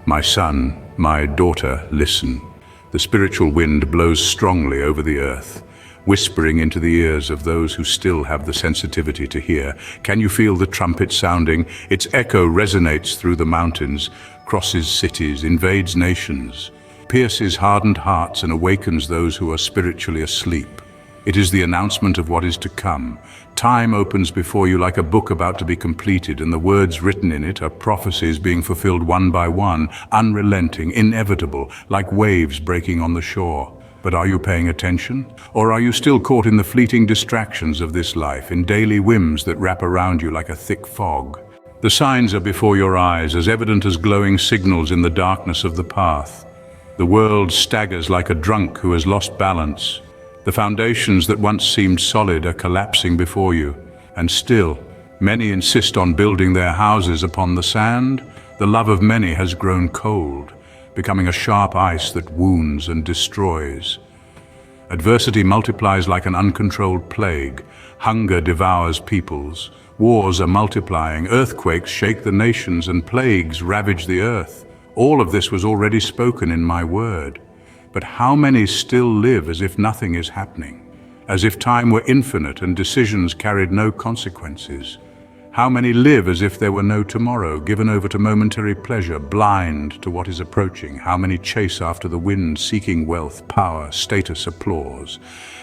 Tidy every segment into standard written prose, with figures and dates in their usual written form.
My son, my daughter, listen. The spiritual wind blows strongly over the earth, whispering into the ears of those who still have the sensitivity to hear. Can you feel the trumpet sounding? Its echo resonates through the mountains, crosses cities, invades nations, pierces hardened hearts and awakens those who are spiritually asleep. It is the announcement of what is to come. Time opens before you like a book about to be completed, and the words written in it are prophecies being fulfilled one by one, unrelenting, inevitable, like waves breaking on the shore. But are you paying attention? Or are you still caught in the fleeting distractions of this life, in daily whims that wrap around you like a thick fog? The signs are before your eyes, as evident as glowing signals in the darkness of the path. The world staggers like a drunk who has lost balance. The foundations that once seemed solid are collapsing before you, and still, many insist on building their houses upon the sand. The love of many has grown cold, becoming a sharp ice that wounds and destroys. Adversity multiplies like an uncontrolled plague. Hunger devours peoples. Wars are multiplying. Earthquakes shake the nations, and plagues ravage the earth. All of this was already spoken in my word. But how many still live as if nothing is happening, as if time were infinite and decisions carried no consequences? How many live as if there were no tomorrow, given over to momentary pleasure, blind to what is approaching? How many chase after the wind, seeking wealth, power, status, applause?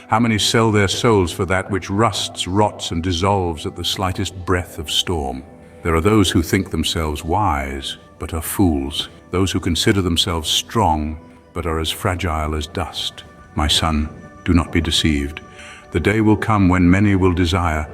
How many sell their souls for that which rusts, rots, and dissolves at the slightest breath of storm? There are those who think themselves wise, but are fools. Those who consider themselves strong, but are as fragile as dust. My son, do not be deceived. The day will come when many will desire,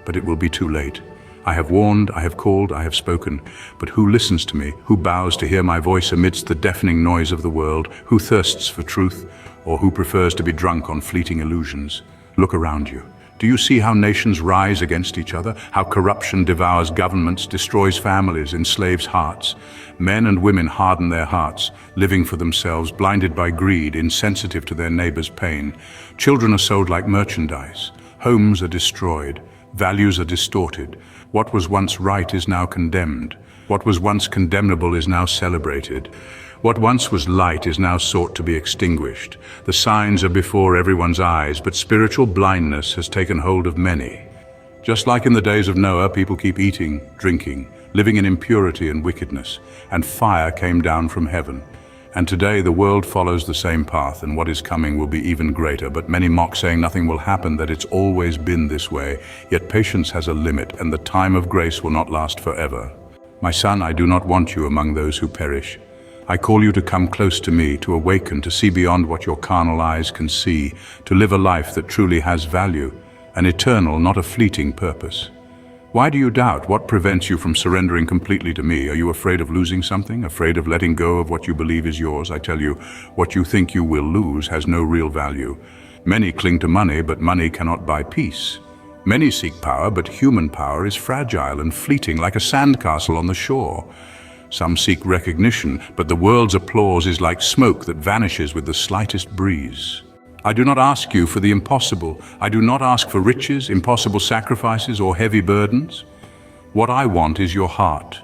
but it will be too late. I have warned, I have called, I have spoken, but who listens to me? Who bows to hear my voice amidst the deafening noise of the world? Who thirsts for truth, or who prefers to be drunk on fleeting illusions? Look around you. Do you see how nations rise against each other? How corruption devours governments, destroys families, enslaves hearts? Men and women harden their hearts, living for themselves, blinded by greed, insensitive to their neighbor's pain. Children are sold like merchandise. Homes are destroyed. Values are distorted. What was once right is now condemned. What was once condemnable is now celebrated. What once was light is now sought to be extinguished. The signs are before everyone's eyes, but spiritual blindness has taken hold of many. Just like in the days of Noah, people keep eating, drinking, living in impurity and wickedness, and fire came down from heaven. And today the world follows the same path, and what is coming will be even greater. But many mock, saying nothing will happen, that it's always been this way. Yet patience has a limit, and the time of grace will not last forever. My son, I do not want you among those who perish. I call you to come close to me, to awaken, to see beyond what your carnal eyes can see, to live a life that truly has value, an eternal, not a fleeting purpose. Why do you doubt? What prevents you from surrendering completely to me? Are you afraid of losing something? Afraid of letting go of what you believe is yours? I tell you, what you think you will lose has no real value. Many cling to money, but money cannot buy peace. Many seek power, but human power is fragile and fleeting, like a sandcastle on the shore. Some seek recognition, but the world's applause is like smoke that vanishes with the slightest breeze. I do not ask you for the impossible. I do not ask for riches, impossible sacrifices, or heavy burdens. What I want is your heart.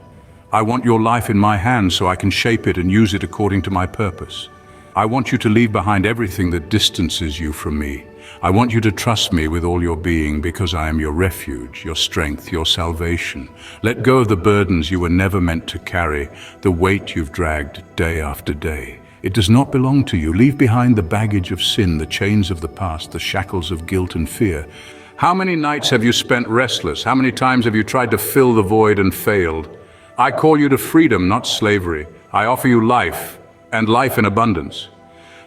I want your life in my hands so I can shape it and use it according to my purpose. I want you to leave behind everything that distances you from me. I want you to trust me with all your being, because I am your refuge, your strength, your salvation. Let go of the burdens you were never meant to carry, the weight you've dragged day after day. It does not belong to you. Leave behind the baggage of sin, the chains of the past, the shackles of guilt and fear. How many nights have you spent restless? How many times have you tried to fill the void and failed? I call you to freedom, not slavery. I offer you life, and life in abundance.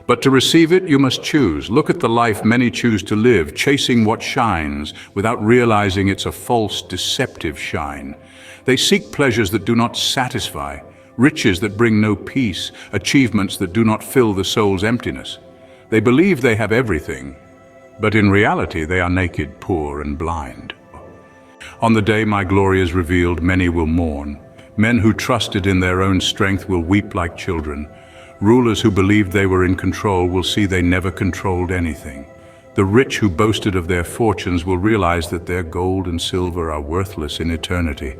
But to receive it, you must choose. Look at the life many choose to live, chasing what shines, without realizing it's a false, deceptive shine. They seek pleasures that do not satisfy, riches that bring no peace, achievements that do not fill the soul's emptiness. They believe they have everything, but in reality they are naked, poor, and blind. On the day my glory is revealed, many will mourn. Men who trusted in their own strength will weep like children. Rulers who believed they were in control will see they never controlled anything. The rich who boasted of their fortunes will realize that their gold and silver are worthless in eternity.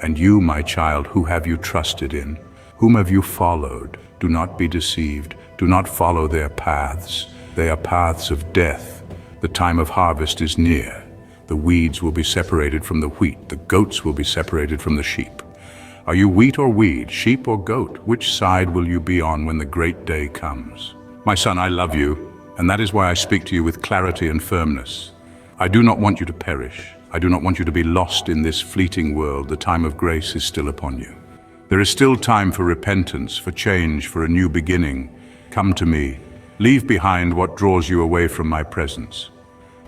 And you, my child, who have you trusted in? Whom have you followed? Do not be deceived. Do not follow their paths. They are paths of death. The time of harvest is near. The weeds will be separated from the wheat. The goats will be separated from the sheep. Are you wheat or weed, sheep or goat? Which side will you be on when the great day comes? My son, I love you, and that is why I speak to you with clarity and firmness. I do not want you to perish. I do not want you to be lost in this fleeting world. The time of grace is still upon you. There is still time for repentance, for change, for a new beginning. Come to me. Leave behind what draws you away from my presence.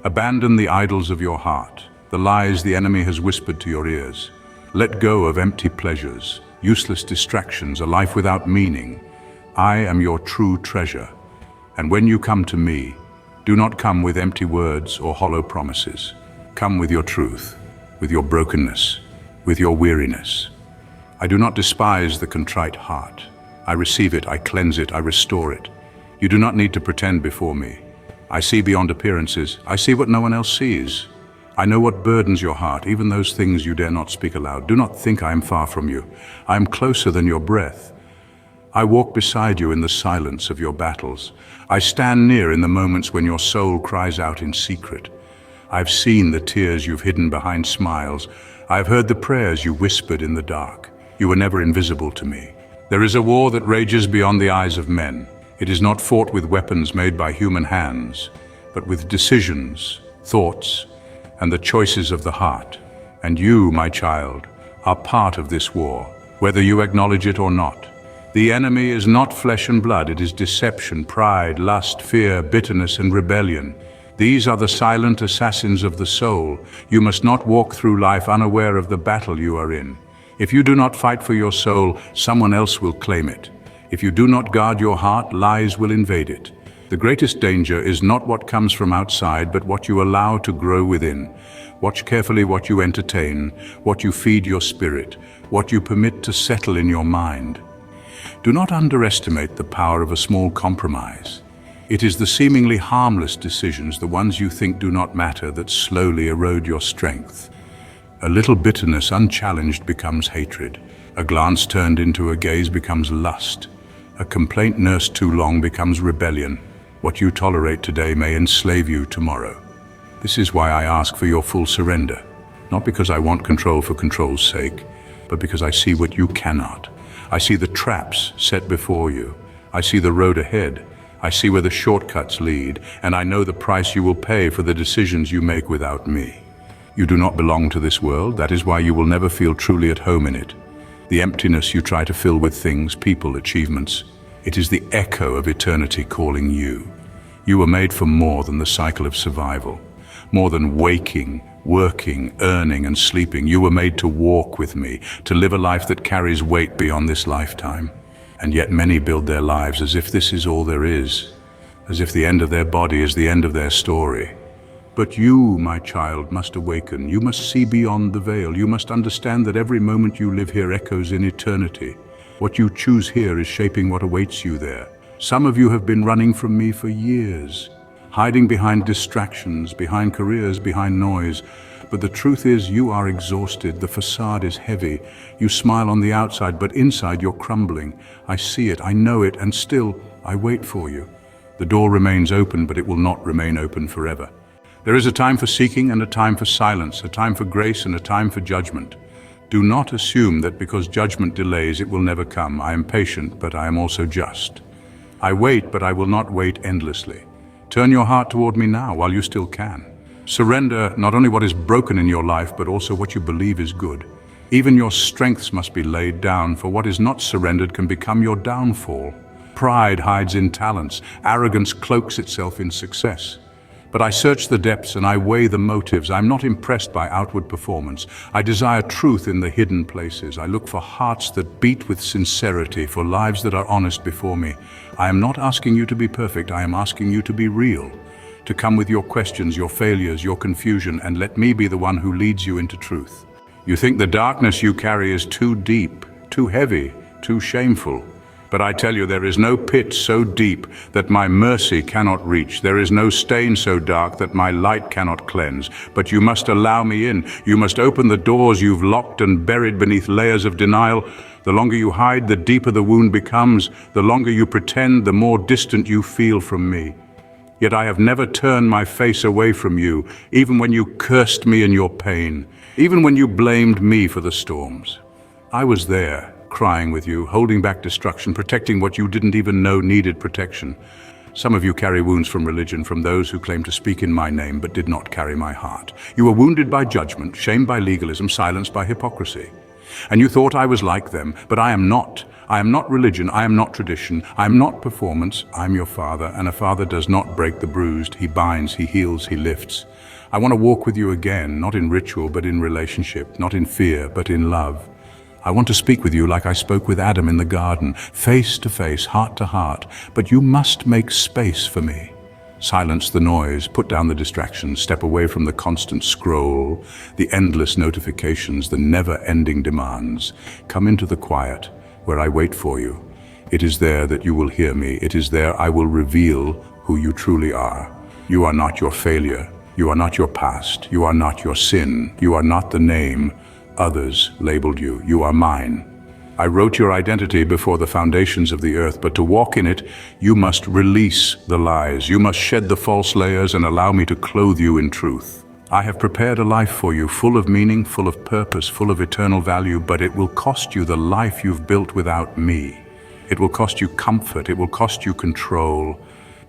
Abandon the idols of your heart, the lies the enemy has whispered to your ears. Let go of empty pleasures, useless distractions, a life without meaning. I am your true treasure. And when you come to me, do not come with empty words or hollow promises. Come with your truth, with your brokenness, with your weariness. I do not despise the contrite heart. I receive it, I cleanse it, I restore it. You do not need to pretend before me. I see beyond appearances. I see what no one else sees. I know what burdens your heart, even those things you dare not speak aloud. Do not think I am far from you. I am closer than your breath. I walk beside you in the silence of your battles. I stand near in the moments when your soul cries out in secret. I've seen the tears you've hidden behind smiles. I've heard the prayers you whispered in the dark. You were never invisible to me. There is a war that rages beyond the eyes of men. It is not fought with weapons made by human hands, but with decisions, thoughts, and the choices of the heart. And you, my child, are part of this war, whether you acknowledge it or not. The enemy is not flesh and blood, it is deception, pride, lust, fear, bitterness, and rebellion. These are the silent assassins of the soul. You must not walk through life unaware of the battle you are in. If you do not fight for your soul, someone else will claim it. If you do not guard your heart, lies will invade it. The greatest danger is not what comes from outside, but what you allow to grow within. Watch carefully what you entertain, what you feed your spirit, what you permit to settle in your mind. Do not underestimate the power of a small compromise. It is the seemingly harmless decisions, the ones you think do not matter, that slowly erode your strength. A little bitterness unchallenged becomes hatred. A glance turned into a gaze becomes lust. A complaint nursed too long becomes rebellion. What you tolerate today may enslave you tomorrow. This is why I ask for your full surrender. Not because I want control for control's sake, but because I see what you cannot. I see the traps set before you. I see the road ahead. I see where the shortcuts lead, and I know the price you will pay for the decisions you make without me. You do not belong to this world. That is why you will never feel truly at home in it. The emptiness you try to fill with things, people, achievements, it is the echo of eternity calling you. You were made for more than the cycle of survival, more than waking, working, earning, and sleeping. You were made to walk with me, to live a life that carries weight beyond this lifetime. And yet many build their lives as if this is all there is, as if the end of their body is the end of their story. But you, my child, must awaken. You must see beyond the veil. You must understand that every moment you live here echoes in eternity. What you choose here is shaping what awaits you there. Some of you have been running from me for years, hiding behind distractions, behind careers, behind noise. But the truth is, you are exhausted. The facade is heavy. You smile on the outside, but inside you're crumbling. I see it, I know it, and still, I wait for you. The door remains open, but it will not remain open forever. There is a time for seeking and a time for silence, a time for grace and a time for judgment. Do not assume that because judgment delays, it will never come. I am patient, but I am also just. I wait, but I will not wait endlessly. Turn your heart toward me now while you still can. Surrender not only what is broken in your life, but also what you believe is good. Even your strengths must be laid down, for what is not surrendered can become your downfall. Pride hides in talents. Arrogance cloaks itself in success. But I search the depths and I weigh the motives. I'm not impressed by outward performance. I desire truth in the hidden places. I look for hearts that beat with sincerity, for lives that are honest before me. I am not asking you to be perfect. I am asking you to be real, to come with your questions, your failures, your confusion, and let me be the one who leads you into truth. You think the darkness you carry is too deep, too heavy, too shameful. But I tell you, there is no pit so deep that my mercy cannot reach. There is no stain so dark that my light cannot cleanse. But you must allow me in. You must open the doors you've locked and buried beneath layers of denial. The longer you hide, the deeper the wound becomes. The longer you pretend, the more distant you feel from me. Yet I have never turned my face away from you, even when you cursed me in your pain, even when you blamed me for the storms. I was there, crying with you, holding back destruction, protecting what you didn't even know needed protection. Some of you carry wounds from religion, from those who claim to speak in my name but did not carry my heart. You were wounded by judgment, shamed by legalism, silenced by hypocrisy. And you thought I was like them, but I am not. I am not religion, I am not tradition, I am not performance, I'm your father, and a father does not break the bruised, he binds, he heals, he lifts. I want to walk with you again, not in ritual but in relationship, not in fear but in love. I want to speak with you like I spoke with Adam in the garden, face to face, heart to heart, but you must make space for me. Silence the noise, put down the distractions, step away from the constant scroll, the endless notifications, the never-ending demands. Come into the quiet, where I wait for you. It is there that you will hear me. It is there I will reveal who you truly are. You are not your failure. You are not your past. You are not your sin. You are not the name others labeled you. You are mine. I wrote your identity before the foundations of the earth, but to walk in it, you must release the lies. You must shed the false layers and allow me to clothe you in truth. I have prepared a life for you, full of meaning, full of purpose, full of eternal value, but it will cost you the life you've built without me. It will cost you comfort. It will cost you control.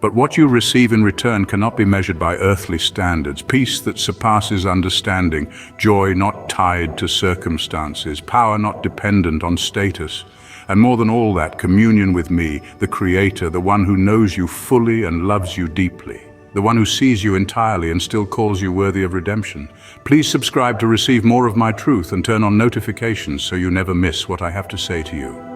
But what you receive in return cannot be measured by earthly standards. Peace that surpasses understanding, joy not tied to circumstances, power not dependent on status. And more than all that, communion with me, the Creator, the one who knows you fully and loves you deeply, the one who sees you entirely and still calls you worthy of redemption. Please subscribe to receive more of my truth and turn on notifications so you never miss what I have to say to you.